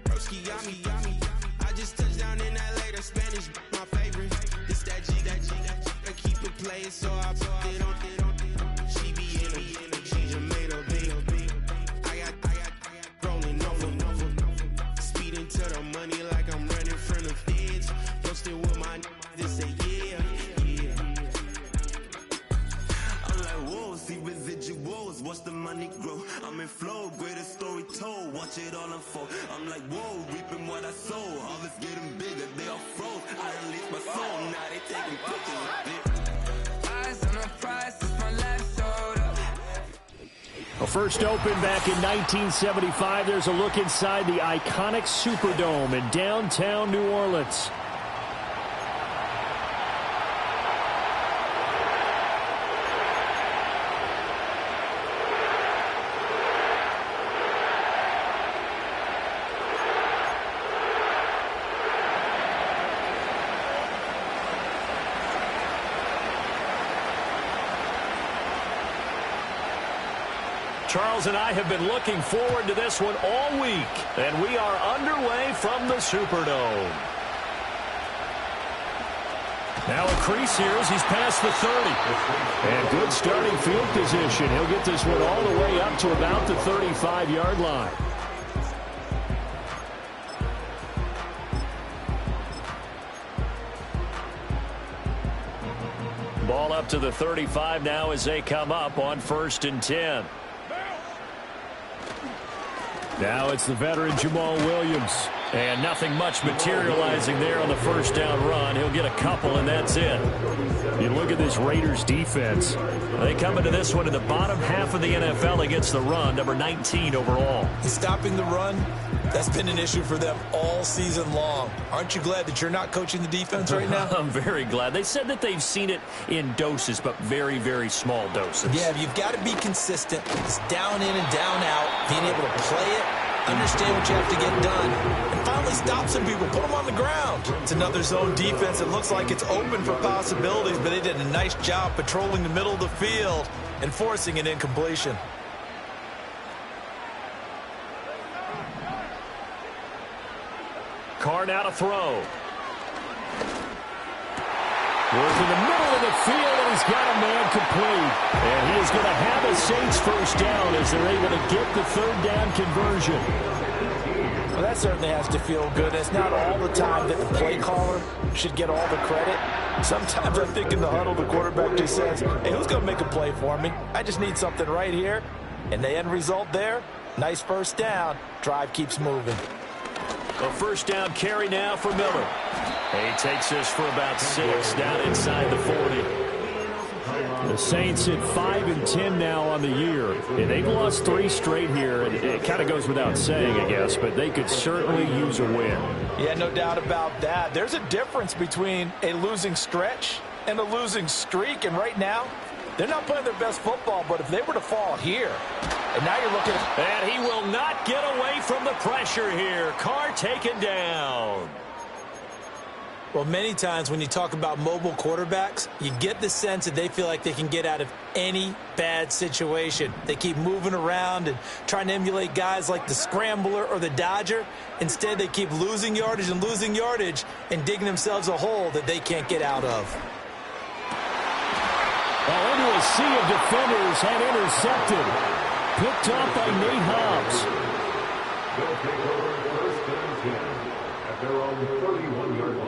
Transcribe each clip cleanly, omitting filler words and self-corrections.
Broski, yummy. I just touched down in LA, the Spanish, my favorite. It's that G. I keep it playing, so I put it on. She be in the change, I made a beat. I got rolling over. Speeding to the money like I'm running from the feds. Posted with my this say yeah. I'm like, whoa, see residuals, watch the money grow. I'm in flow, greatest story told, watch it all unfold. I'm like, whoa, reaping what I sow. Harvest getting bigger, they all froze. I released my soul, now they taking pictures of it. Eyes on the prize, it's my last soda. Well, first opened back in 1975. There's a look inside the iconic Superdome in downtown New Orleans. Charles and I have been looking forward to this one all week, and we are underway from the Superdome. Now a crease here as he's past the 30. And good starting field position. He'll get this one all the way up to about the 35-yard line. Ball up to the 35 now as they come up on 1st and 10. Now it's the veteran Jamal Williams. And nothing much materializing there on the first down run. He'll get a couple, and that's it. You look at this Raiders defense. They come into this one in the bottom half of the NFL against the run, number 19 overall. Stopping the run, that's been an issue for them all season long. Aren't you glad that you're not coaching the defense right now? I'm very glad. They said that they've seen it in doses, but very, very small doses. Yeah, you've got to be consistent. It's down in and down out, being able to play it, understand what you have to get done, and finally stop some people, put them on the ground. It's another zone defense. It looks like it's open for possibilities, but they did a nice job patrolling the middle of the field and forcing an incompletion. Carr now to throw. Working the middle of the field, and he's got a man complete. And he is going to have a Saints first down as they're able to get the third down conversion. Well, that certainly has to feel good. It's not all the time that the play caller should get all the credit. Sometimes I think in the huddle, the quarterback just says, hey, who's going to make a play for me? I just need something right here. And the end result there, nice first down. Drive keeps moving. A first down carry now for Miller. He takes this for about 6 down inside the 40. The Saints at 5-10 now on the year. And they've lost 3 straight here. And it kind of goes without saying, I guess, but they could certainly use a win. Yeah, no doubt about that. There's a difference between a losing stretch and a losing streak. And right now, they're not playing their best football, but if they were to fall here, and now you're looking at... And he will not get away from the pressure here. Carr taken down. Well, many times when you talk about mobile quarterbacks, you get the sense that they feel like they can get out of any bad situation. They keep moving around and trying to emulate guys like the Scrambler or the Dodger. Instead, they keep losing yardage and digging themselves a hole that they can't get out of. Well, into a sea of defenders and intercepted. Picked off by Nate Hobbs. They'll take over first and 10 at their own 31-yard line.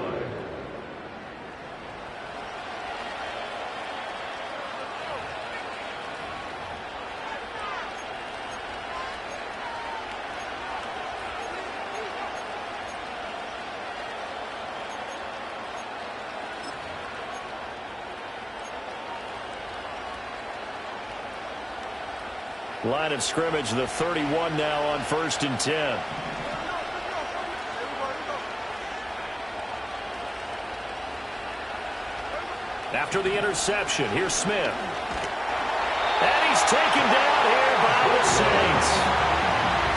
Line of scrimmage, the 31 now on 1st and 10. After the interception, here's Smith. And he's taken down here by the Saints.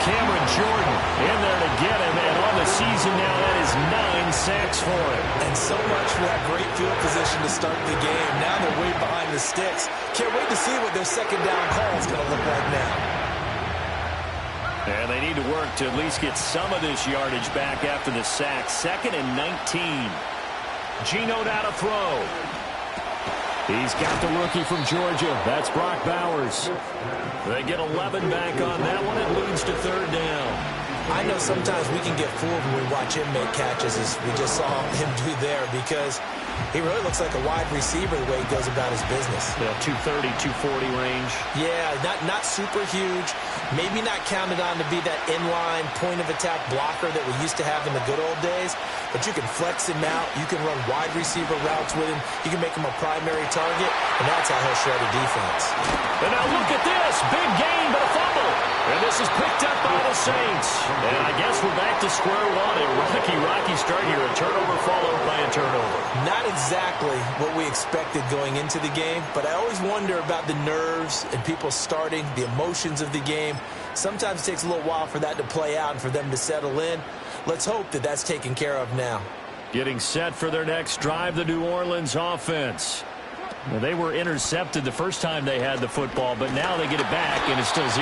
Cameron Jordan in there to get him, and on the season now, that is 9 sacks for him. And so much for that great field position to start the game. Now they're way behind the sticks. Can't wait to see what their second down call is going to look like now. And they need to work to at least get some of this yardage back after the sack. 2nd and 19. Geno now to throw. He's got the rookie from Georgia. That's Brock Bowers. They get 11 back on that one. It leads to 3rd down. I know sometimes we can get fooled when we watch him make catches, as we just saw him do there, because he really looks like a wide receiver the way he goes about his business. Yeah, 230, 240 range. Yeah, not super huge. Maybe not counted on to be that inline point-of-attack blocker that we used to have in the good old days, but you can flex him out. You can run wide receiver routes with him. You can make him a primary target, and that's how he'll shred a defense. And now look at this. Big gain, but a fumble. And this is picked up by the Saints. And I guess we're back to square one. A rocky start here. A turnover followed by a turnover. Not exactly what we expected going into the game, but I always wonder about the nerves and people starting, the emotions of the game. Sometimes it takes a little while for that to play out and for them to settle in. Let's hope that that's taken care of now. Getting set for their next drive, the New Orleans offense. Well, they were intercepted the first time they had the football, but now they get it back, and it's still 0-0.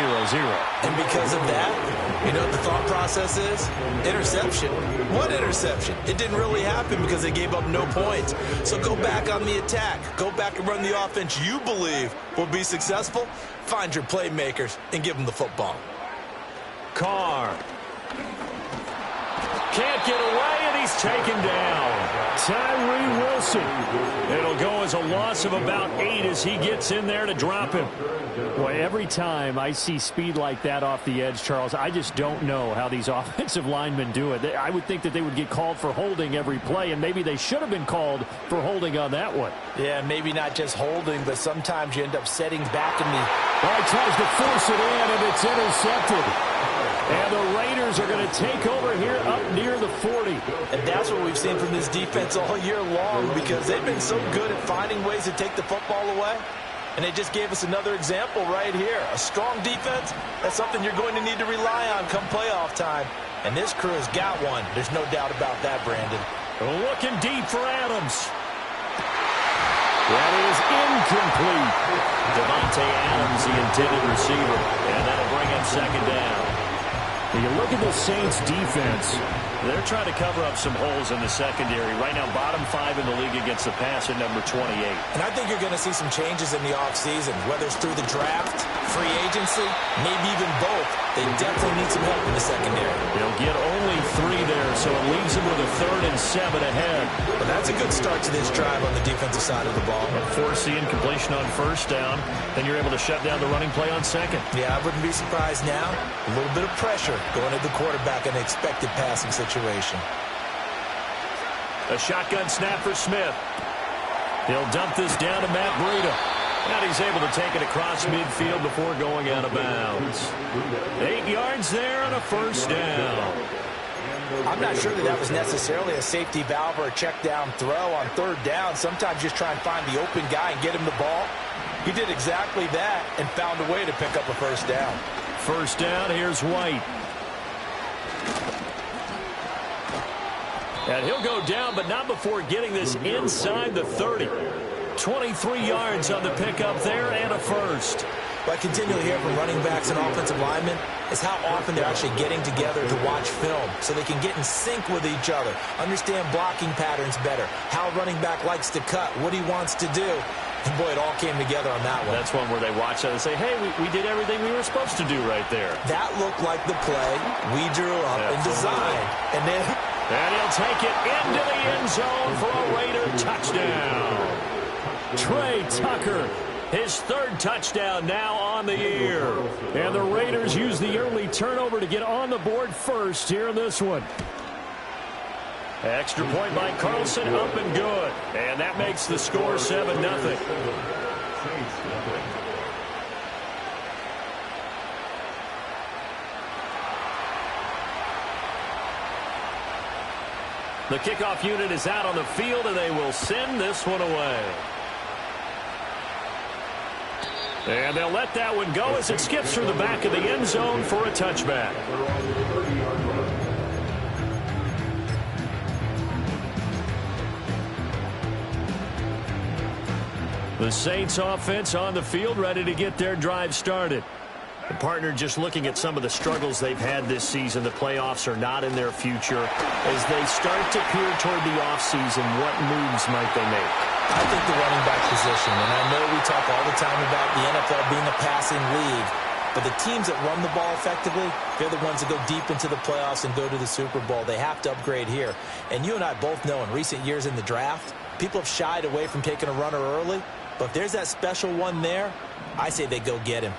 And because of that, you know what the thought process is? Interception. What interception? It didn't really happen because they gave up no points. So go back on the attack. Go back and run the offense you believe will be successful. Find your playmakers and give them the football. Carr. Can't get away, and he's taken down. Tyree Wilson. It'll go as a loss of about 8 as he gets in there to drop him. Boy, every time I see speed like that off the edge, Charles, I just don't know how these offensive linemen do it. I would think that they would get called for holding every play, and maybe they should have been called for holding on that one. Yeah, maybe not just holding, but sometimes you end up setting back in the... Well, he tries to force it in, and it's intercepted. And the Raiders are going to take over here up near the 40. And that's what we've seen from this defense all year long, because they've been so good at finding ways to take the football away. And they just gave us another example right here. A strong defense, that's something you're going to need to rely on come playoff time. And this crew has got one. There's no doubt about that, Brandon. Looking deep for Adams. That is incomplete. Devontae Adams, the intended receiver. And that'll bring up 2nd down. When you look at the Saints defense, they're trying to cover up some holes in the secondary. Right now, bottom 5 in the league against the pass at number 28. And I think you're going to see some changes in the offseason, whether it's through the draft, free agency, maybe even both. They definitely need some help in the secondary. They'll get only 3 there, so it leaves them with a 3rd and 7 ahead. But that's a good start to this drive on the defensive side of the ball. Force the incompletion on 1st down, then you're able to shut down the running play on 2nd. Yeah, I wouldn't be surprised now. A little bit of pressure going at the quarterback in an expected passing situation. A shotgun snap for Smith. He'll dump this down to Matt Breida. And he's able to take it across midfield before going out of bounds. 8 yards there and a 1st down. I'm not sure that was necessarily a safety valve or a check down throw on 3rd down. Sometimes just try and find the open guy and get him the ball. He did exactly that and found a way to pick up a 1st down. 1st down, here's White. And he'll go down, but not before getting this inside the 30. 23 yards on the pickup there and a 1st. What I continually hear from running backs and offensive linemen is how often they're actually getting together to watch film so they can get in sync with each other, understand blocking patterns better, how a running back likes to cut, what he wants to do. And boy, it all came together on that one. That's one where they watch that and say, hey, we did everything we were supposed to do right there. That looked like the play we drew up and designed. And he'll take it into the end zone for a Raider touchdown. Trey Tucker, his 3rd touchdown now on the year. And the Raiders use the early turnover to get on the board first here in this one. Extra point by Carlson, up and good. And that makes the score 7-0. The kickoff unit is out on the field, and they will send this one away. And they'll let that one go as it skips through the back of the end zone for a touchback. The Saints offense on the field, ready to get their drive started. The partner just looking at some of the struggles they've had this season. The playoffs are not in their future. As they start to peer toward the offseason, what moves might they make? I think the running back position, and I know we talk all the time about the NFL being a passing league, but the teams that run the ball effectively, they're the ones that go deep into the playoffs and go to the Super Bowl. They have to upgrade here. And you and I both know in recent years in the draft, people have shied away from taking a runner early, but if there's that special one there, I say they go get him.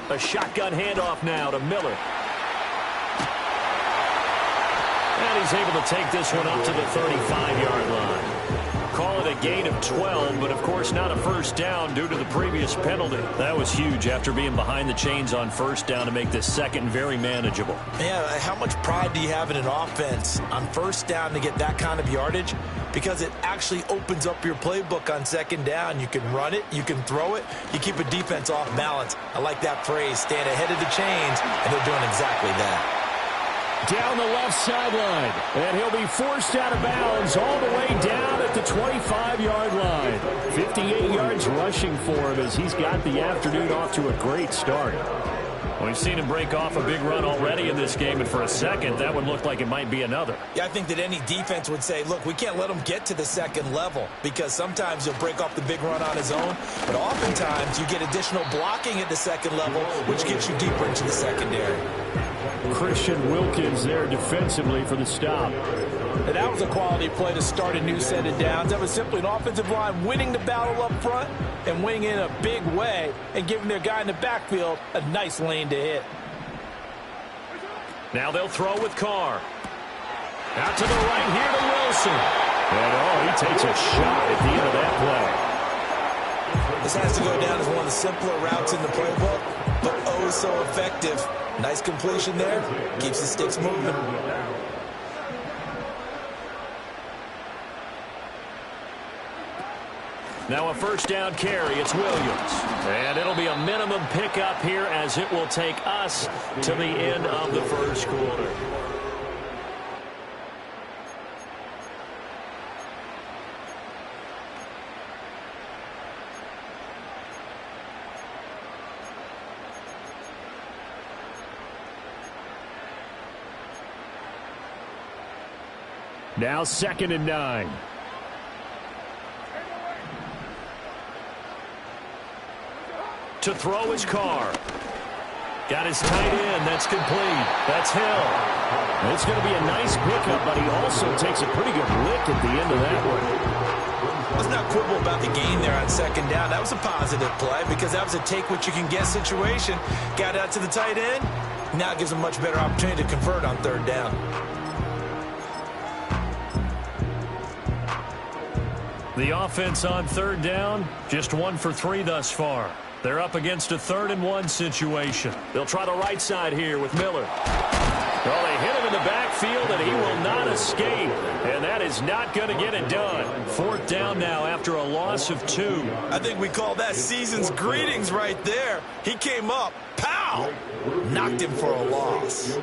A shotgun handoff now to Miller. And he's able to take this one up to the 35-yard line. Call it a gain of 12, but of course not a first down due to the previous penalty. That was huge after being behind the chains on first down to make this second very manageable. Yeah, how much pride do you have in an offense on first down to get that kind of yardage? Because it actually opens up your playbook on second down. You can run it, you can throw it, you keep a defense off balance. I like that phrase, staying ahead of the chains, and they're doing exactly that. Down the left sideline, and he'll be forced out of bounds all the way down at the 25-yard line. 58 yards rushing for him as he's got the afternoon off to a great start. Well, we've seen him break off a big run already in this game, and for a second, that one looked like it might be another. Yeah, I think that any defense would say, look, we can't let him get to the second level because sometimes he'll break off the big run on his own, but oftentimes you get additional blocking at the second level, which gets you deeper into the secondary. Christian Wilkins there defensively for the stop. And that was a quality play to start a new set of downs. That was simply an offensive line winning the battle up front and winning in a big way and giving their guy in the backfield a nice lane to hit. Now they'll throw with Carr. Out to the right here to Wilson. And he takes a shot at the end of that play. This has to go down as one of the simpler routes in the playbook, but oh so effective. Nice completion there. Keeps the sticks moving. Now a first down carry. It's Williams. And it'll be a minimum pickup here as it will take us to the end of the first quarter. Now 2nd and 9. To throw his Carr. Got his tight end. That's complete. That's Hill. It's going to be a nice pickup, but he also takes a pretty good lick at the end of that one. Let's not quibble about the gain there on second down. That was a positive play because that was a take-what-you-can-get situation. Got out to the tight end. Now it gives him a much better opportunity to convert on third down. The offense on third down, just 1 for 3 thus far. They're up against a 3rd and 1 situation. They'll try the right side here with Miller. Well, they hit him in the backfield, and he will not escape. And that is not going to get it done. 4th down now after a loss of 2. I think we call that season's greetings right there. He came up, pow! Knocked him for a loss.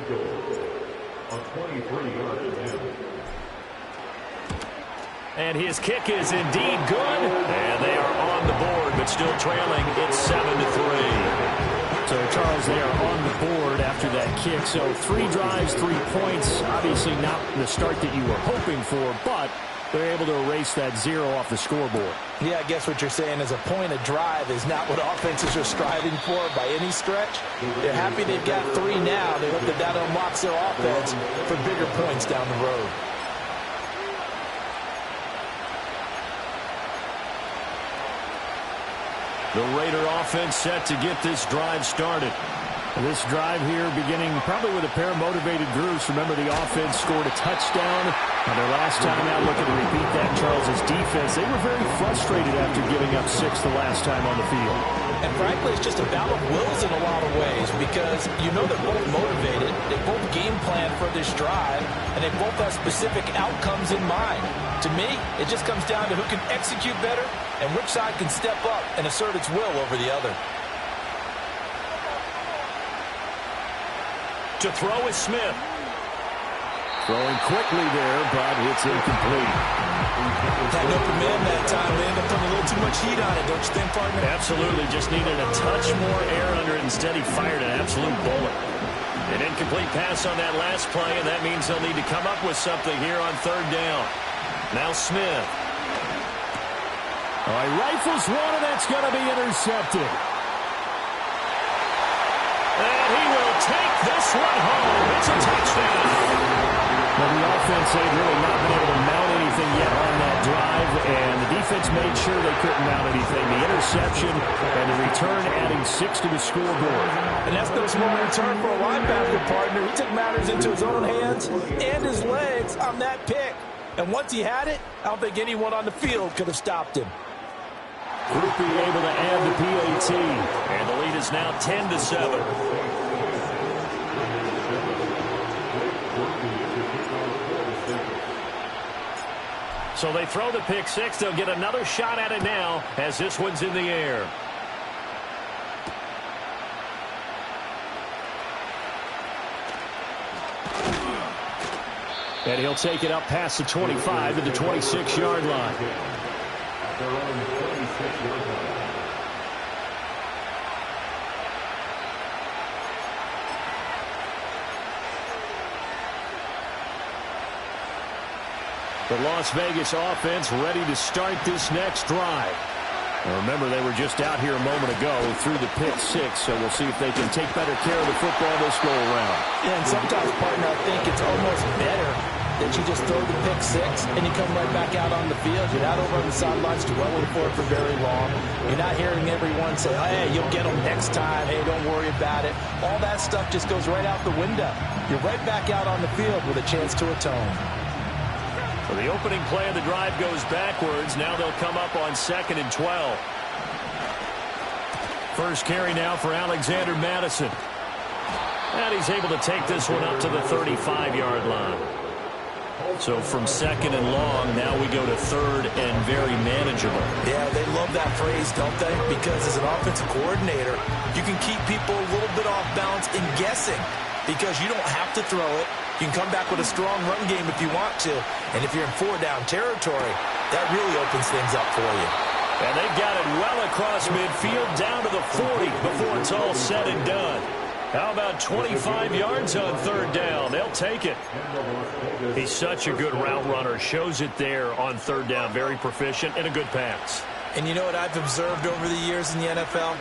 And his kick is indeed good. And they are on the board, but still trailing. It's 7-3. So, Charles, they are on the board after that kick. So, 3 drives, 3 points. Obviously not the start that you were hoping for, but they're able to erase that 0 off the scoreboard. Yeah, I guess what you're saying is a point of drive is not what offenses are striving for by any stretch. They're happy they've got 3 now. They hope that unlocks their offense for bigger points down the road. The Raider offense set to get this drive started. This drive here beginning probably with a pair of motivated groups. Remember, the offense scored a touchdown. And their last time out, looking to repeat that, Charles' defense, they were very frustrated after giving up 6 the last time on the field. And frankly, it's just a battle of wills in a lot of ways because you know they're both motivated. They both game plan for this drive, and they both have specific outcomes in mind. To me, it just comes down to who can execute better and which side can step up and assert its will over the other. To throw is Smith. Throwing quickly there, but it's incomplete. Had an open man that time. They ended up putting a little too much heat on it, don't you think, partner? Absolutely. Just needed a touch more air under it. Instead, he fired an absolute bullet. An incomplete pass on that last play, and that means they'll need to come up with something here on third down. Now Smith. All right, rifles one, and that's going to be intercepted. And he will take this one home. It's a touchdown. Well, the offense, they've really not been able to mount anything yet on that drive, and the defense made sure they couldn't mount anything. The interception and the return adding 6 to the scoreboard. And that's no small return for a linebacker, partner. He took matters into his own hands and his legs on that pick. And once he had it, I don't think anyone on the field could have stopped him. Grupe able to add the PAT. And the lead is now 10-7. So they throw the pick six. They'll get another shot at it now as this one's in the air. And he'll take it up past the 25 to the 26-yard line. The Las Vegas offense ready to start this next drive. And remember, they were just out here a moment ago through the pick six, so we'll see if they can take better care of the football this go-around. Yeah, and sometimes, partner, I think it's almost better that you just throw the pick six and you come right back out on the field. You're not over on the sidelines dwelling for it for very long. You're not hearing everyone say, oh, hey, you'll get them next time. Hey, don't worry about it. All that stuff just goes right out the window. You're right back out on the field with a chance to atone. So the opening play of the drive goes backwards. Now they'll come up on 2nd and 12. First carry now for Alexander Mattison. And he's able to take this one up to the 35-yard line. So from 2nd and long, now we go to 3rd and very manageable. Yeah, they love that phrase, don't they? Because as an offensive coordinator, you can keep people a little bit off balance in guessing because you don't have to throw it. You can come back with a strong run game if you want to. And if you're in 4-down territory, that really opens things up for you. And they've got it well across midfield down to the 40 before it's all said and done. How about 25 yards on 3rd down? They'll take it. He's such a good route runner. Shows it there on 3rd down. Very proficient and a good pass. And you know what I've observed over the years in the NFL?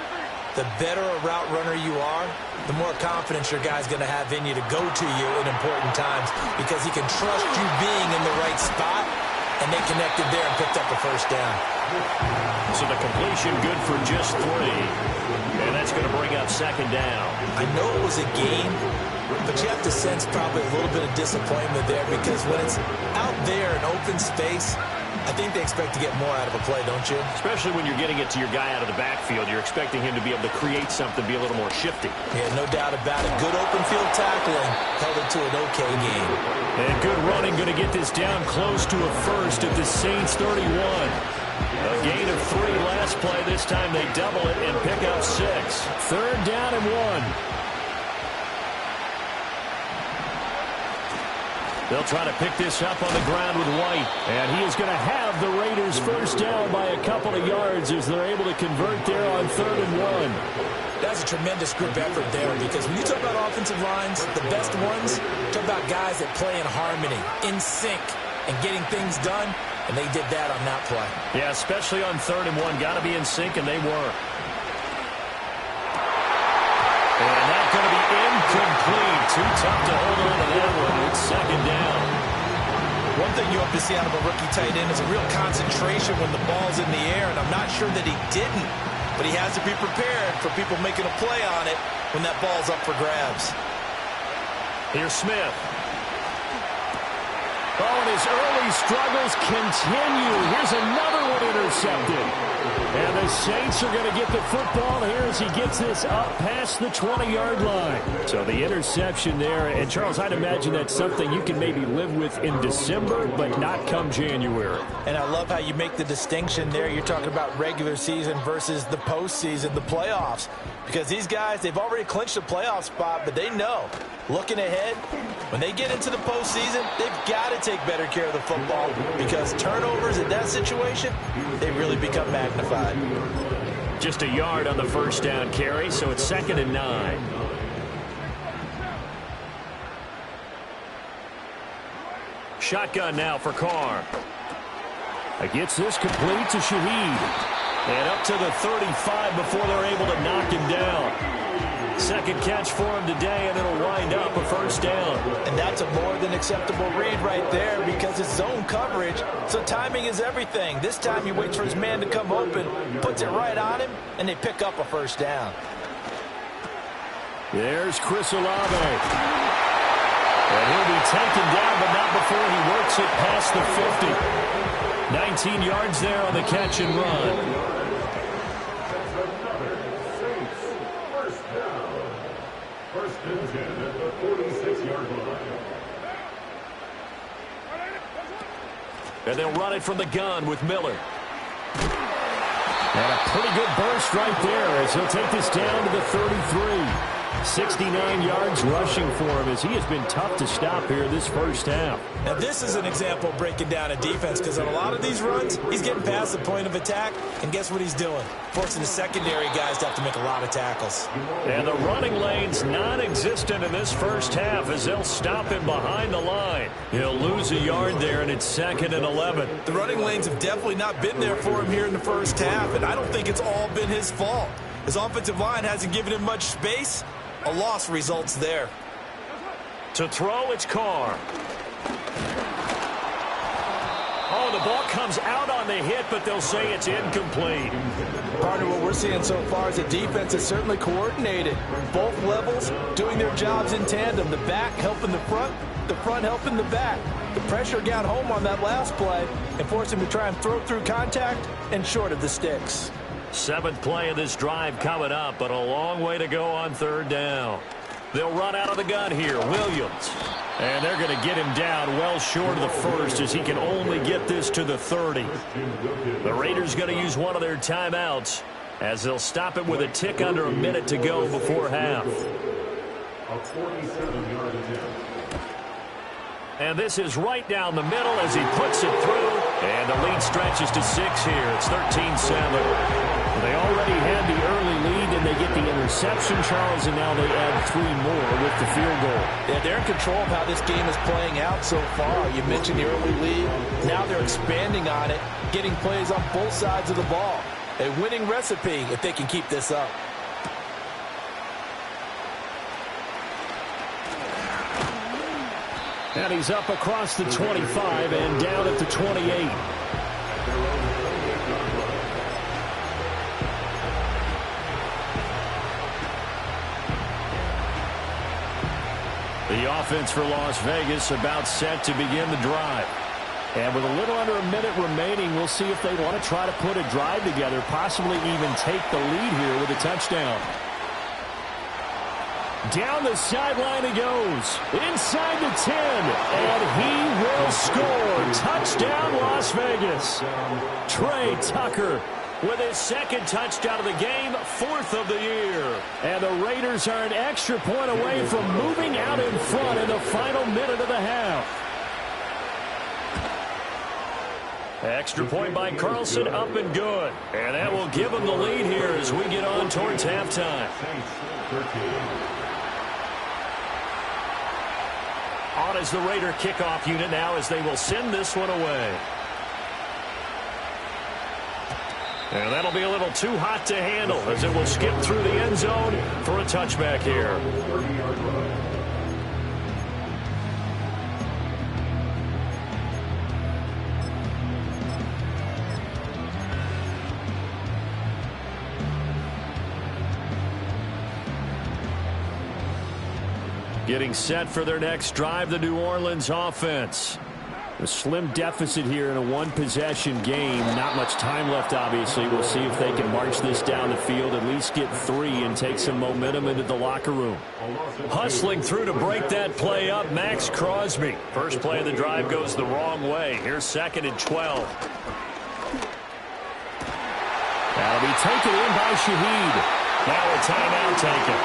The better a route runner you are, the more confidence your guy's going to have in you to go to you in important times because he can trust you being in the right spot, and they connected there and picked up the first down. So the completion good for just 3, and that's going to bring up 2nd down. I know it was a game, but you have to sense probably a little bit of disappointment there because when it's out there in open space, I think they expect to get more out of a play, don't you? Especially when you're getting it to your guy out of the backfield. You're expecting him to be able to create something, be a little more shifty. Yeah, no doubt about it. Good open field tackling held it to an okay game. And good running, going to get this down close to a first at the Saints 31. A gain of 3 last play. This time they double it and pick up 6. 3rd down and 1. They'll try to pick this up on the ground with White. And he is going to have the Raiders first down by a couple of yards as they're able to convert there on 3rd and 1. That's a tremendous group effort there because when you talk about offensive lines, the best ones, talk about guys that play in harmony, in sync, and getting things done, and they did that on that play. Yeah, especially on 3rd and 1. Got to be in sync, and they were. And that's going to be incomplete. Too tough to hold on to that one. It's 2nd down. One thing you have to see out of a rookie tight end is a real concentration when the ball's in the air, and I'm not sure that he didn't, but he has to be prepared for people making a play on it when that ball's up for grabs. Here's Smith. Oh, and his early struggles continue. Here's another one intercepted. And the Saints are going to get the football here as he gets this up past the 20-yard line. So the interception there. And, Charles, I'd imagine that's something you can maybe live with in December, but not come January. And I love how you make the distinction there. You're talking about regular season versus the postseason, the playoffs. Because these guys, they've already clinched a playoff spot, but they know, looking ahead, when they get into the postseason, they've got to take better care of the football because turnovers in that situation, they really become magnified. Just a yard on the first down carry, so it's 2nd and 9. Shotgun now for Carr. Gets this complete to Shaheed. And up to the 35 before they're able to knock him down. Second catch for him today, and it'll wind up a first down. And that's a more than acceptable read right there because it's zone coverage, so timing is everything. This time he waits for his man to come open, puts it right on him, and they pick up a first down. There's Chris Olave. And he'll be taken down, but not before he works it past the 50. 19 yards there on the catch and run. First and 10 at the 46-yard line. And they'll run it from the gun with Miller. And a pretty good burst right there as he'll take this down to the 33. 69 yards rushing for him as he has been tough to stop here this first half. Now this is an example of breaking down a defense because on a lot of these runs, he's getting past the point of attack, and guess what he's doing? Forcing the secondary guys to have to make a lot of tackles. And the running lane's non-existent in this first half as they'll stop him behind the line. He'll lose a yard there, and it's 2nd and 11. The running lanes have definitely not been there for him here in the first half, and I don't think it's all been his fault. His offensive line hasn't given him much space. A loss results there. To throw, it's Carr. Oh, the ball comes out on the hit, but they'll say it's incomplete. Partner, what we're seeing so far is the defense is certainly coordinated. Both levels doing their jobs in tandem. The back helping the front helping the back. The pressure got home on that last play and forced him to try and throw through contact and short of the sticks. 7th play of this drive coming up, but a long way to go on 3rd down. They'll run out of the gun here. Williams. And they're going to get him down well short of the first as he can only get this to the 30. The Raiders going to use one of their timeouts as they'll stop it with a tick under a minute to go before half. A 47-yard attempt. And this is right down the middle as he puts it through. And the lead stretches to 6 here. It's 13-7. They already had the early lead, and they get the interception, Charles, and now they add 3 more with the field goal. Yeah, they're in control of how this game is playing out so far. You mentioned the early lead. Now they're expanding on it, getting plays on both sides of the ball. A winning recipe if they can keep this up. And he's up across the 25 and down at the 28. The offense for Las Vegas about set to begin the drive. And with a little under a minute remaining, we'll see if they want to try to put a drive together, possibly even take the lead here with a touchdown. Down the sideline he goes, inside the 10, and he will score. Touchdown, Las Vegas. Trey Tucker with his 2nd touchdown of the game, 4th of the year. And the Raiders are an extra point away from moving out in front in the final minute of the half. Extra point by Carlson, up and good. And that will give them the lead here as we get on towards halftime. On is the Raider kickoff unit now as they will send this one away. And that'll be a little too hot to handle as it will skip through the end zone for a touchback here. Getting set for their next drive, the New Orleans offense. A slim deficit here in a one-possession game. Not much time left, obviously. We'll see if they can march this down the field, at least get 3 and take some momentum into the locker room. Hustling through to break that play up, Max Crosby. First play of the drive goes the wrong way. Here's 2nd and 12. That'll be taken in by Shaheed. Now a timeout taken.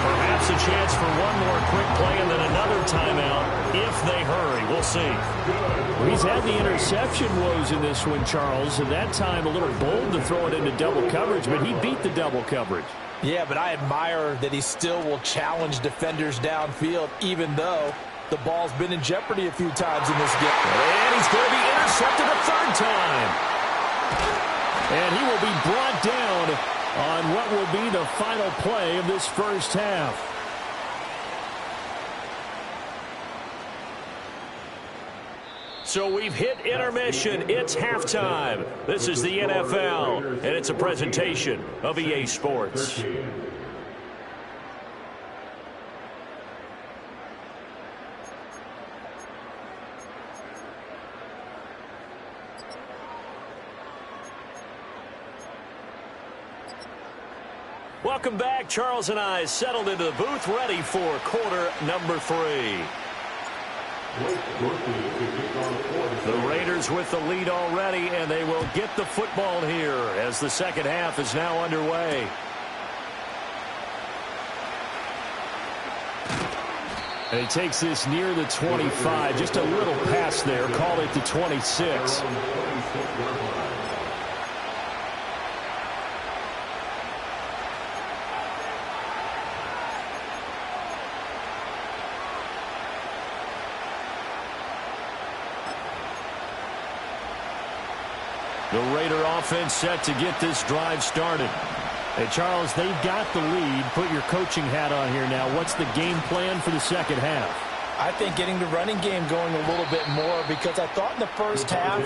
Perhaps a chance for one more quick play and then another timeout if they hurry. We'll see. Well, he's had the interception woes in this one, Charles, and that time a little bold to throw it into double coverage, but he beat the double coverage. Yeah, but I admire that he still will challenge defenders downfield, even though the ball's been in jeopardy a few times in this game. And he's going to be intercepted a 3rd time. And he will be brought down on what will be the final play of this first half. So we've hit intermission. It's halftime. This is the NFL, and it's a presentation of EA Sports. Welcome back. Charles and I settled into the booth, ready for quarter number 3. The Raiders with the lead already, and they will get the football here as the second half is now underway. And he takes this near the 25, just a little pass there, call it the 26. The Raider offense set to get this drive started. Hey, Charles, they've got the lead. Put your coaching hat on here now. What's the game plan for the second half? I think getting the running game going a little bit more, because I thought in the first half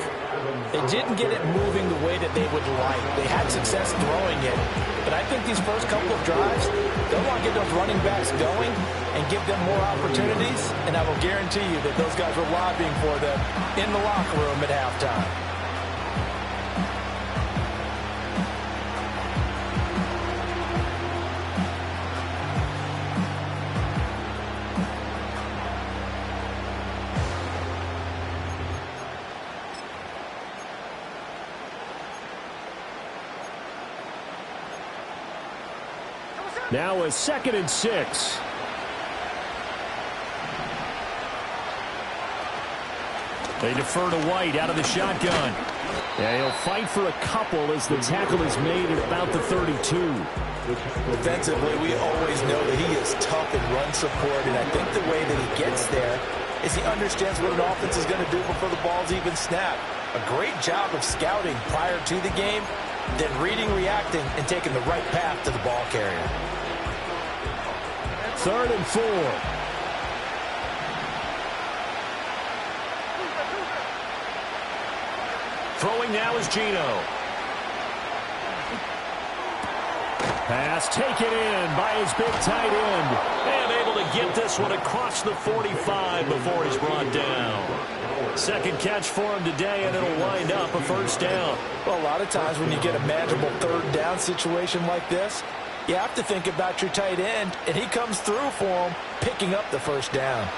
they didn't get it moving the way that they would like. They had success throwing it, but I think these first couple of drives, they'll want to get those running backs going and give them more opportunities, and I will guarantee you that those guys were lobbying for them in the locker room at halftime. Now a 2nd and 6. They defer to White out of the shotgun. Yeah, he'll fight for a couple as the tackle is made at about the 32. Defensively, we always know that he is tough in run support, and I think the way that he gets there is he understands what an offense is going to do before the ball's even snapped. A great job of scouting prior to the game, then reading, reacting, and taking the right path to the ball carrier. 3rd and 4. Throwing now is Geno. Pass taken in by his big tight end. And able to get this one across the 45 before he's brought down. Second catch for him today, and it'll wind up a first down. Well, a lot of times when you get a manageable 3rd down situation like this, you have to think about your tight end, and he comes through for him, picking up the first down.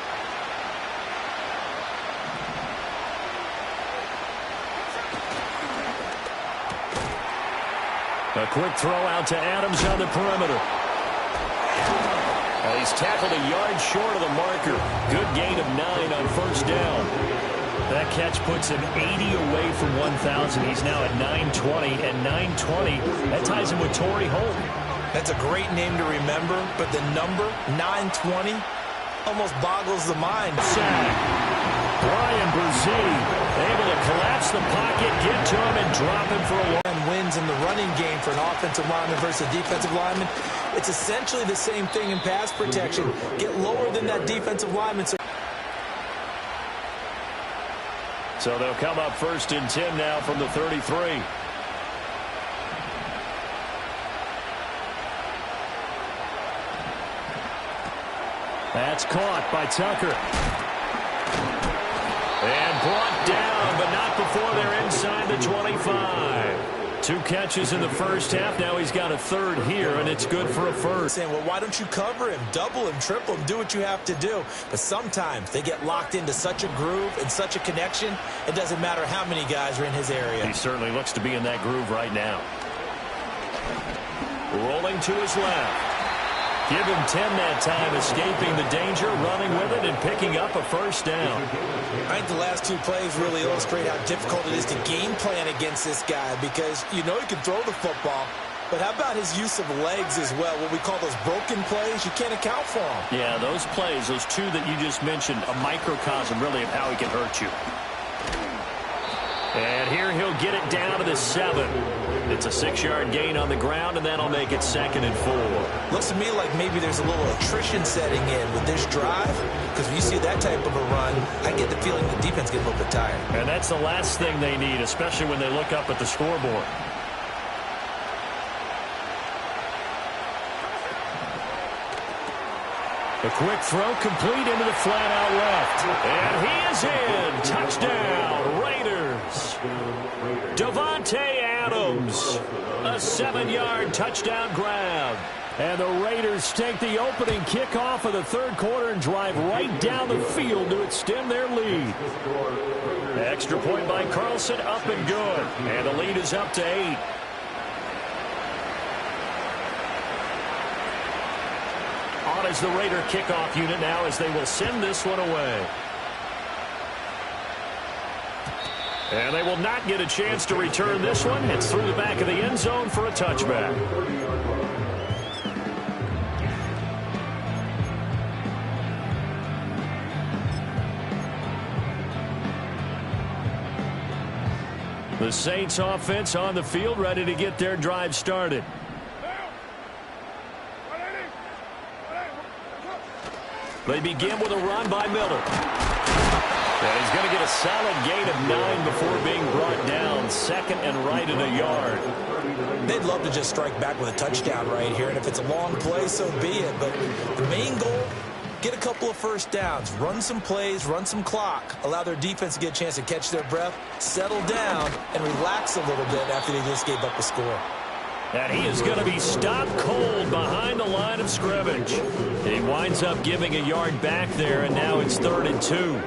A quick throw out to Adams on the perimeter. Well, he's tackled a yard short of the marker. Good gain of 9 on first down. That catch puts him 80 away from 1,000. He's now at 920, and 920, that ties him with Torrey Holt. That's a great name to remember, but the number, 920, almost boggles the mind. Sack. Brian Brzee able to collapse the pocket, get to him, and drop him for a long. Wins in the running game for an offensive lineman versus a defensive lineman. It's essentially the same thing in pass protection. Get lower than that defensive lineman. So they'll come up 1st and 10 now from the 33. That's caught by Tucker. And brought down, but not before they're inside the 25. 2 catches in the first half. Now he's got a third here, and it's good for a first. Saying, well, why don't you cover him, double him, triple him, do what you have to do. But sometimes they get locked into such a groove and such a connection, it doesn't matter how many guys are in his area. He certainly looks to be in that groove right now. Rolling to his left. Give him 10 that time, escaping the danger, running with it, and picking up a first down. I think the last 2 plays really illustrate how difficult it is to game plan against this guy, because you know he can throw the football, but how about his use of legs as well? What we call those broken plays, you can't account for them. Yeah, those plays, those 2 that you just mentioned, a microcosm really of how he can hurt you. And here he'll get it down to the 7. It's a 6-yard gain on the ground, and that'll make it 2nd and 4. Looks to me like maybe there's a little attrition setting in with this drive, because when you see that type of a run, I get the feeling the defense gets a little bit tired. And that's the last thing they need, especially when they look up at the scoreboard. A quick throw complete into the flat out left. And he is in. Touchdown, Raiders. Davante Adams. A 7-yard touchdown grab. And the Raiders take the opening kickoff of the third quarter and drive right down the field to extend their lead. Extra point by Carlson, up and good. And the lead is up to 8. On as the Raider kickoff unit now as they will send this one away. And they will not get a chance to return this one. It's through the back of the end zone for a touchback. The Saints offense on the field, ready to get their drive started. They begin with a run by Miller. And he's going to get a solid gain of 9 before being brought down. 2nd and right in a yard. They'd love to just strike back with a touchdown right here, and if it's a long play, so be it. But the main goal, get a couple of first downs, run some plays, run some clock, allow their defense to get a chance to catch their breath, settle down, and relax a little bit after they just gave up a score. And he is going to be stopped cold behind the line of scrimmage. He winds up giving a yard back there, and now it's 3rd and 2.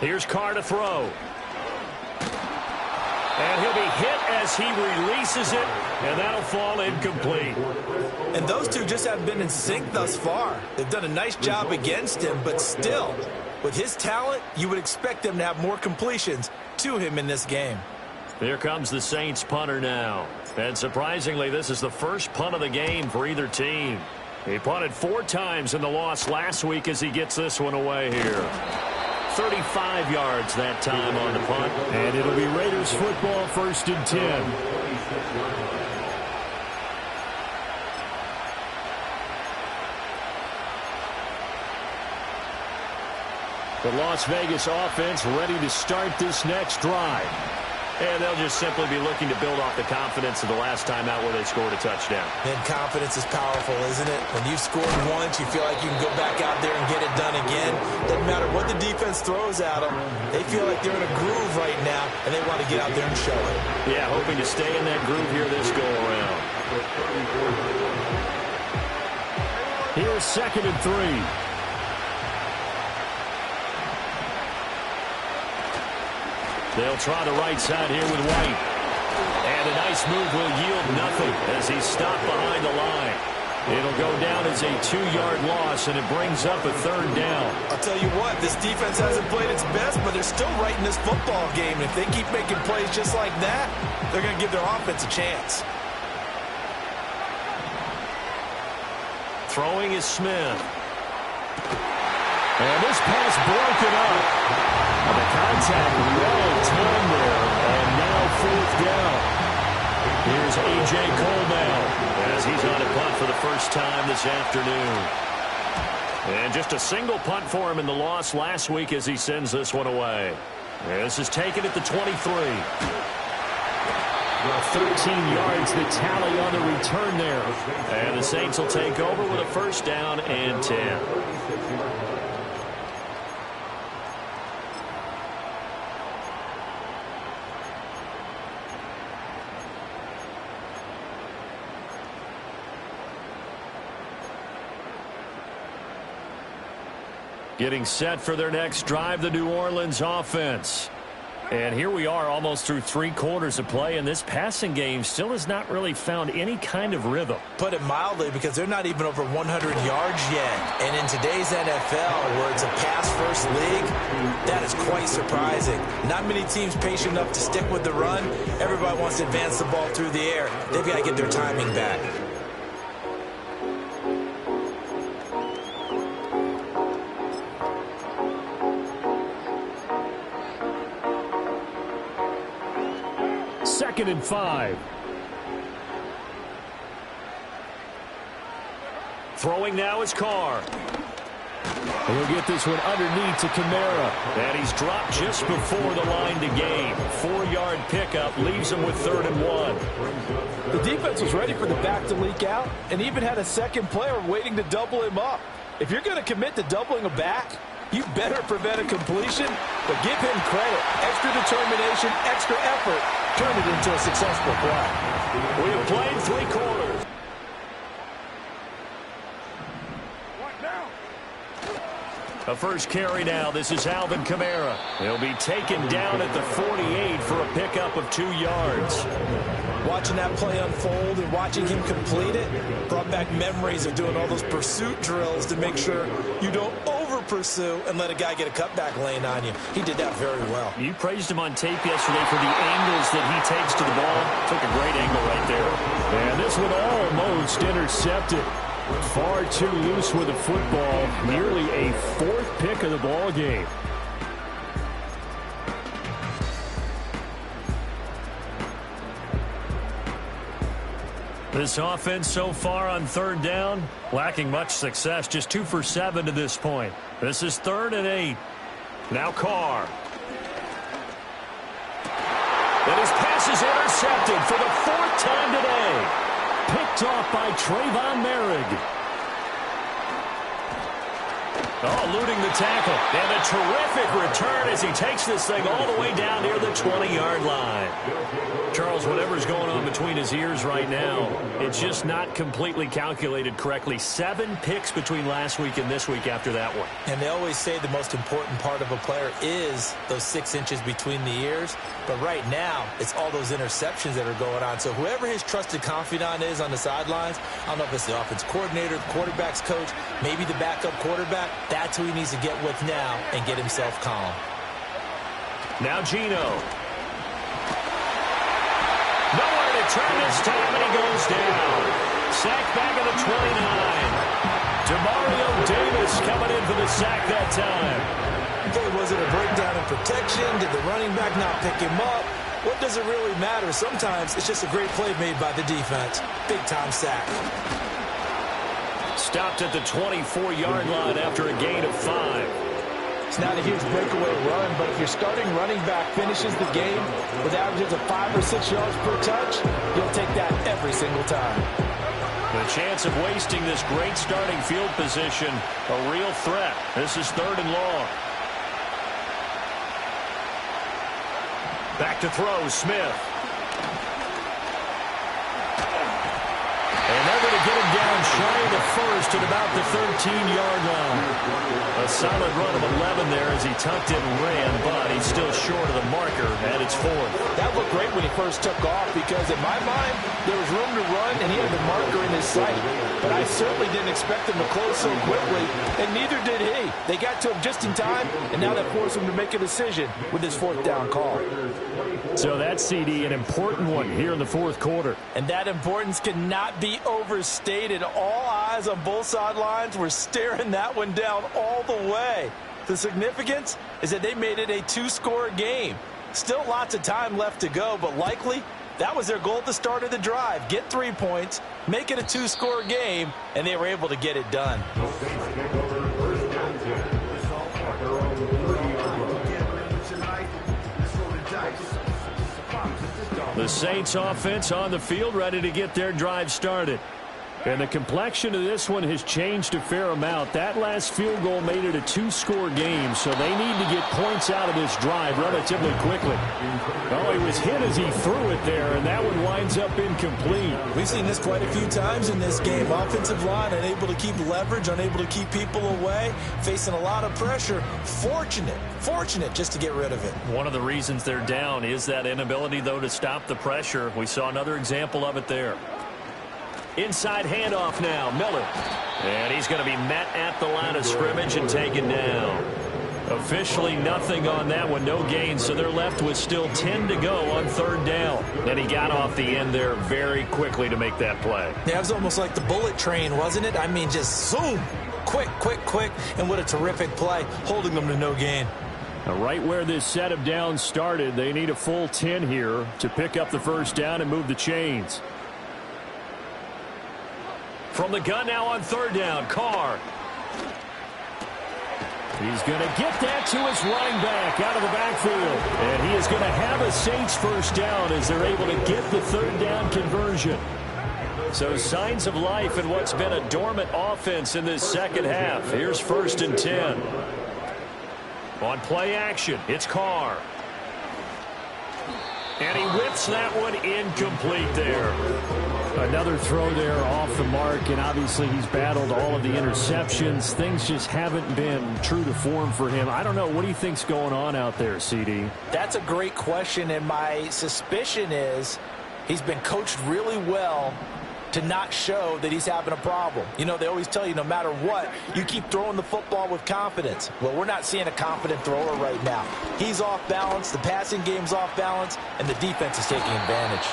Here's Carr to throw. And he'll be hit as he releases it, and that'll fall incomplete. And those two just haven't been in sync thus far. They've done a nice job against him, but still, with his talent, you would expect them to have more completions to him in this game. Here comes the Saints punter now. And surprisingly, this is the first punt of the game for either team. He punted 4 times in the loss last week as he gets this one away here. 35 yards that time on the punt. And it'll be Raiders football, 1st and 10. The Las Vegas offense ready to start this next drive. And they'll just simply be looking to build off the confidence of the last time out where they scored a touchdown. And confidence is powerful, isn't it? When you've scored once, you feel like you can go back out there and get it done again. Doesn't matter what the defense throws at them. They feel like they're in a groove right now, and they want to get out there and show it. Yeah, hoping to stay in that groove here this go-around. Here's 2nd and 3. They'll try the right side here with White. And a nice move will yield nothing as he's stopped behind the line. It'll go down as a 2-yard loss, and it brings up a 3rd down. I'll tell you what, this defense hasn't played its best, but they're still right in this football game. If they keep making plays just like that, they're going to give their offense a chance. Throwing is Smith. And this pass broken up. And the contact well timed there, and now 4th down. Here's A.J. Cole now as he's on a punt for the first time this afternoon. And just a single punt for him in the loss last week as he sends this one away. This is taken at the 23. 13 yards, the tally on the return there. And the Saints will take over with a first down and 10. Getting set for their next drive, the New Orleans offense. And here we are almost through 3 quarters of play, and this passing game still has not really found any kind of rhythm. Put it mildly, because they're not even over 100 yards yet. And in today's NFL, where it's a pass-first league, that is quite surprising. Not many teams patient enough to stick with the run. Everybody wants to advance the ball through the air. They've got to get their timing back. Second and 5. Throwing now is Carr. And he'll get this one underneath to Kamara. And he's dropped just before the line to gain. 4-yard pickup leaves him with 3rd and 1. The defense was ready for the back to leak out and even had a second player waiting to double him up. If you're going to commit to doubling a back, you better prevent a completion, but give him credit. Extra determination, extra effort, turn it into a successful play. We have played 3 quarters. A first carry now. This is Alvin Kamara. He'll be taken down at the 48 for a pickup of 2 yards. Watching that play unfold and watching him complete it brought back memories of doing all those pursuit drills to make sure you don't over-pursue and let a guy get a cutback lane on you. He did that very well. You praised him on tape yesterday for the angles that he takes to the ball. Took a great angle right there. And this one almost intercepted. Far too loose with the football. Nearly a 4th pick of the ball game. This offense so far on 3rd down, lacking much success. Just 2 for 7 to this point. This is 3rd and 8. Now Carr. And his pass is intercepted for the 4th time today. Picked off by Trayvon Merrick. Oh, eluding the tackle. And a terrific return as he takes this thing all the way down near the 20-yard line. Charles, whatever's going on between his ears right now, it's just not completely calculated correctly. 7 picks between last week and this week after that one. And they always say the most important part of a player is those 6 inches between the ears. But right now, it's all those interceptions that are going on. So whoever his trusted confidant is on the sidelines, I don't know if it's the offense coordinator, the quarterback's coach, maybe the backup quarterback, that's who he needs to get with now and get himself calm. Now Geno. Nowhere to turn this time, and he goes down. Sacked back at the 29. Demario Davis coming in for the sack that time. Okay, was it a breakdown in protection? Did the running back not pick him up? What does it really matter? Sometimes it's just a great play made by the defense. Big-time sack. Stopped at the 24-yard line after a gain of 5. It's not a huge breakaway run, but if your starting running back finishes the game with averages of 5 or 6 yards per touch, you'll take that every single time. The chance of wasting this great starting field position, a real threat. This is 3rd and long. Back to throw, Smith. And they're going to get him down shy of the 1st at about the 13-yard line. A solid run of 11 there as he tucked it and ran, but he's still short of the marker, and it's 4th. That looked great when he first took off because, in my mind, there was room to run, and he had the marker in his sight. But I certainly didn't expect him to close so quickly, and neither did he. They got to him just in time, and now that forced him to make a decision with his 4th down call. So that CD, an important one here in the 4th quarter. And that importance cannot be overstated. All eyes on both sidelines were staring that one down all the way. The significance is that they made it a 2-score game. Still lots of time left to go, but likely that was their goal at the start of the drive. Get 3 points, make it a 2-score game, and they were able to get it done. The The Saints offense on the field, ready to get their drive started. And the complexion of this one has changed a fair amount. That last field goal made it a two-score game, so they need to get points out of this drive relatively quickly. Oh, he was hit as he threw it there, and that one winds up incomplete. We've seen this quite a few times in this game. Offensive line unable to keep leverage, unable to keep people away, facing a lot of pressure. Fortunate just to get rid of it. One of the reasons they're down is that inability, though, to stop the pressure. We saw another example of it there. Inside handoff now, Miller. And he's going to be met at the line of scrimmage and taken down. Officially nothing on that one, no gain, so they're left with still 10 to go on third down. And he got off the end there very quickly to make that play. Yeah, it was almost like the bullet train, wasn't it? I mean, just zoom, quick, and what a terrific play, holding them to no gain. Now, right where this set of downs started, they need a full 10 here to pick up the first down and move the chains. From the gun now on third down, Carr. He's going to get that to his running back out of the backfield. And he is going to have a Saints first down as they're able to get the third down conversion. So signs of life in what's been a dormant offense in this second half. Here's 1st and 10. On play action, it's Carr. And he whips that one incomplete there. Another throw there off the mark, and obviously he's battled all of the interceptions. Things just haven't been true to form for him. I don't know. What do you think's going on out there, CD? That's a great question, and my suspicion is he's been coached really well to not show that he's having a problem. You know, they always tell you no matter what, you keep throwing the football with confidence. Well, we're not seeing a confident thrower right now. He's off balance, the passing game's off balance, and the defense is taking advantage.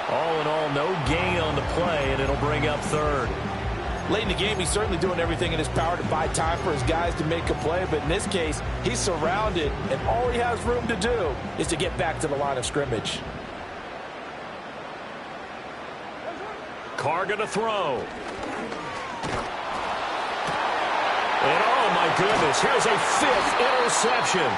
All in all, no gain on the play, and it'll bring up third. Late in the game, he's certainly doing everything in his power to buy time for his guys to make a play, but in this case, he's surrounded, and all he has room to do is to get back to the line of scrimmage. Carr gonna throw. And oh my goodness, here's a 5th interception.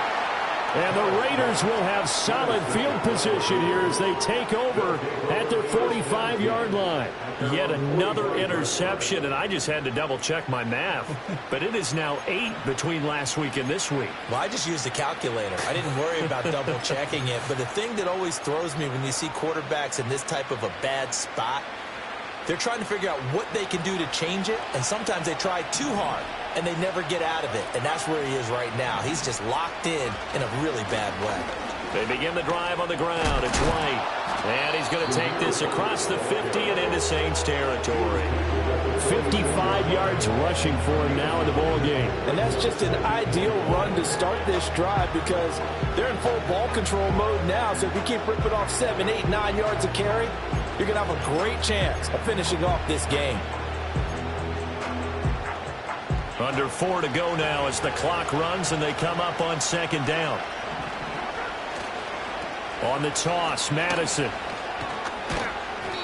And the Raiders will have solid field position here as they take over at their 45-yard line. Yet another interception, and I just had to double-check my math. But it is now 8 between last week and this week. Well, I just used a calculator. I didn't worry about double-checking it. But the thing that always throws me when you see quarterbacks in this type of a bad spot, they're trying to figure out what they can do to change it, and sometimes they try too hard, and they never get out of it. And that's where he is right now. He's just locked in a really bad way. They begin the drive on the ground. It's White. And he's going to take this across the 50 and into Saints territory. 55 yards rushing for him now in the ball game. And that's just an ideal run to start this drive because they're in full ball control mode now. So if you keep ripping off 7, 8, 9 yards of carry, you're going to have a great chance of finishing off this game. Under 4 to go now as the clock runs and they come up on second down. On the toss, Madison.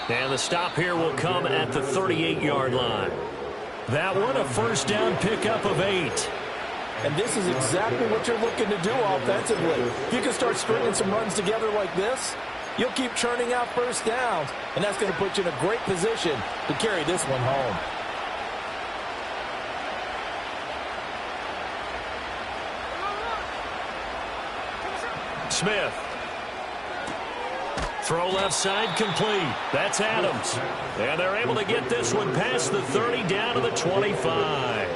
And the stop here will come at the 38-yard line. That one, a first down pickup of 8. And this is exactly what you're looking to do offensively. If you can start stringing some runs together like this, you'll keep churning out first downs, and that's going to put you in a great position to carry this one home. Smith. Throw left side complete. That's Adams. And they're able to get this one past the 30 down to the 25.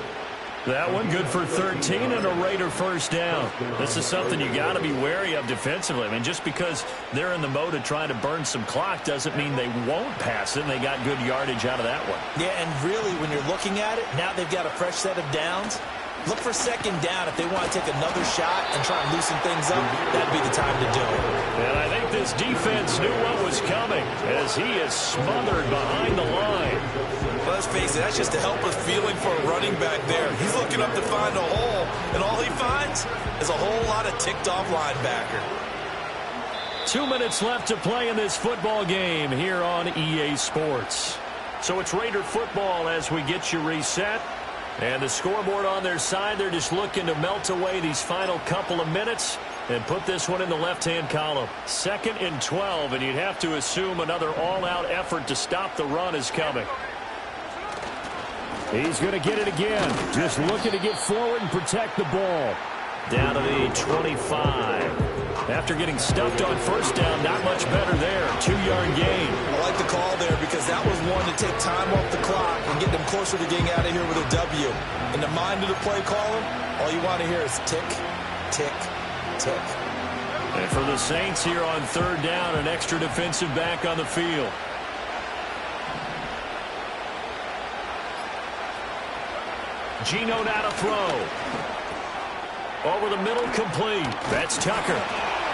That one good for 13 and a Raider first down. This is something you got to be wary of defensively. I mean, just because they're in the mode of trying to burn some clock doesn't mean they won't pass it. And they got good yardage out of that one. Yeah, and really, when you're looking at it, now they've got a fresh set of downs. Look for second down if they want to take another shot and try and loosen things up. That'd be the time to do it. And I think this defense knew what was coming as he is smothered behind the line. Let's face it, that's just a helpless feeling for a running back there. He's looking up to find a hole, and all he finds is a whole lot of ticked-off linebacker. 2 minutes left to play in this football game here on EA Sports. So it's Raider football as we get you reset. And the scoreboard on their side, they're just looking to melt away these final couple of minutes and put this one in the left-hand column. 2nd and 12, and you'd have to assume another all-out effort to stop the run is coming. He's going to get it again. Just looking to get forward and protect the ball. Down to the 25. After getting stuffed on first down, not much better there. 2-yard gain. I like the call there because that was one to take time off the clock and get them closer to getting out of here with a W. In the mind of the play caller, all you want to hear is tick, tick, tick. And for the Saints here on 3rd down, an extra defensive back on the field. Geno now to throw. Over the middle, complete. That's Tucker.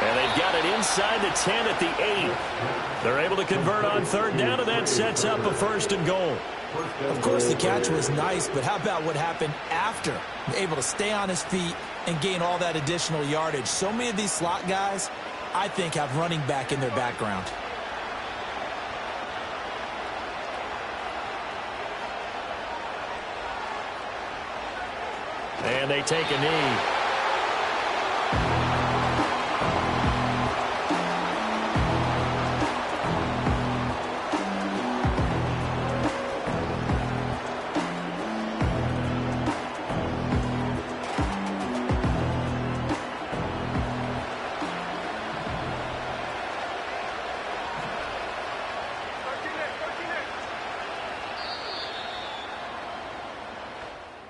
And they've got it inside the 10 at the 8. They're able to convert on 3rd down, and that sets up a 1st and goal. Of course, the catch was nice, but how about what happened after? Able to stay on his feet and gain all that additional yardage. So many of these slot guys, I think, have running back in their background. And they take a knee.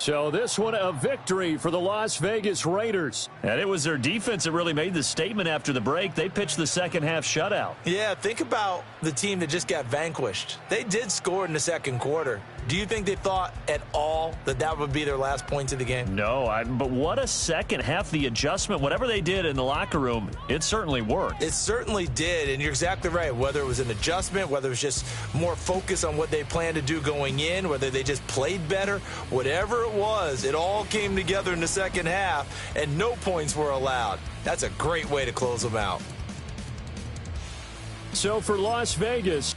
So this one a victory for the Las Vegas Raiders. And it was their defense that really made the statement after the break. They pitched the second half shutout. Yeah, think about the team that just got vanquished. They did score in the 2nd quarter. Do you think they thought at all that that would be their last points of the game? No, but what a second half. The adjustment, whatever they did in the locker room, it certainly worked. It certainly did, and you're exactly right. Whether it was an adjustment, whether it was just more focus on what they planned to do going in, whether they just played better, whatever it was, it all came together in the 2nd half, and no points were allowed. That's a great way to close them out. So for Las Vegas,